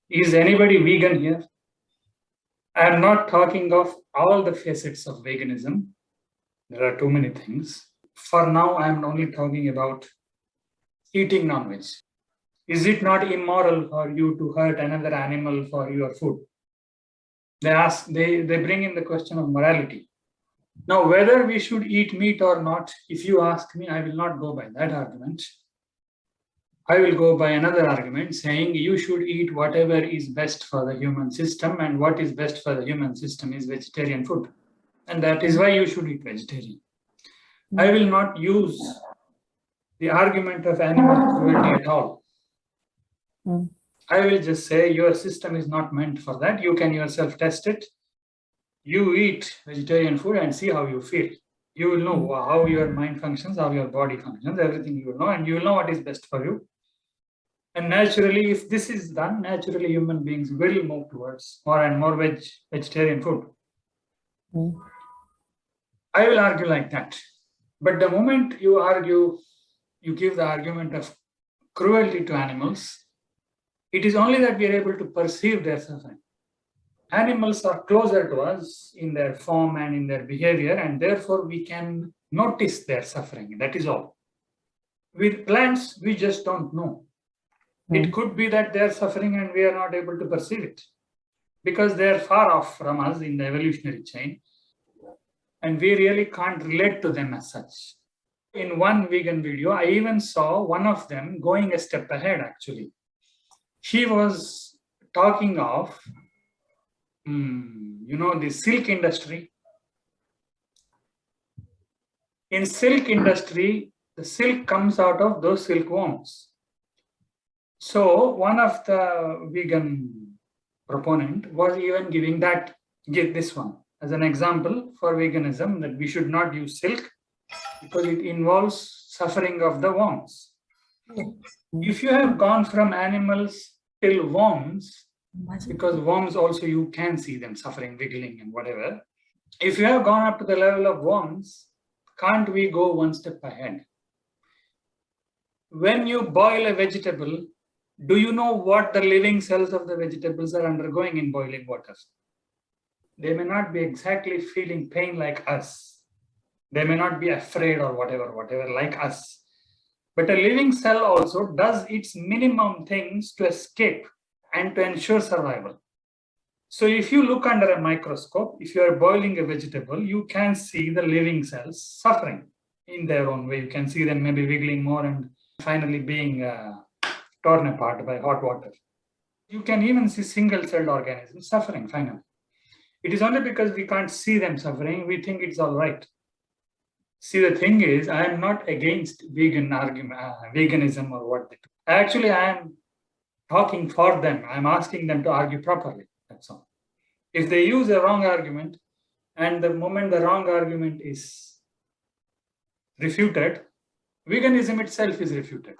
Is anybody vegan here? I am not talking of all the facets of veganism. There are too many things. For now, I am only talking about eating non-veg. Is it not immoral for you to hurt another animal for your food? They bring in the question of morality. Now, whether we should eat meat or not, if you ask me, I will not go by that argument. I will go by another argument saying you should eat whatever is best for the human system, and what is best for the human system is vegetarian food. And that is why you should eat vegetarian. I will not use the argument of animal cruelty at all. I will just say your system is not meant for that. You can yourself test it. You eat vegetarian food and see how you feel. You will know how your mind functions, how your body functions, everything you will know, and you will know what is best for you. And naturally, if this is done, naturally human beings will move towards more and more vegetarian food. I will argue like that. But the moment you argue, you give the argument of cruelty to animals, it is only that we are able to perceive their suffering. Animals are closer to us in their form and in their behavior, and therefore we can notice their suffering. That is all. With plants, we just don't know. It could be that they are suffering and we are not able to perceive it because they are far off from us in the evolutionary chain, and we really can't relate to them as such. In one vegan video, I even saw one of them going a step ahead, actually. He was talking of, the silk industry. In silk industry, the silk comes out of those silkworms. So one of the vegan proponent was even give this one as an example for veganism, that we should not use silk because it involves suffering of the worms. If you have gone from animals till worms, because worms also you can see them suffering, wiggling and whatever. If you have gone up to the level of worms, can't we go one step ahead? When you boil a vegetable, do you know what the living cells of the vegetables are undergoing in boiling water? They may not be exactly feeling pain like us. They may not be afraid or whatever like us. But a living cell also does its minimum things to escape and to ensure survival. So if you look under a microscope, if you are boiling a vegetable, you can see the living cells suffering in their own way. You can see them maybe wiggling more and finally being torn apart by hot water. You can even see single-celled organisms suffering finally. It is only because we can't see them suffering, we think it's all right. See, the thing is, I am not against veganism or what they do. Actually, I am talking for them. I'm asking them to argue properly. That's all. If they use a wrong argument, and the moment the wrong argument is refuted, veganism itself is refuted.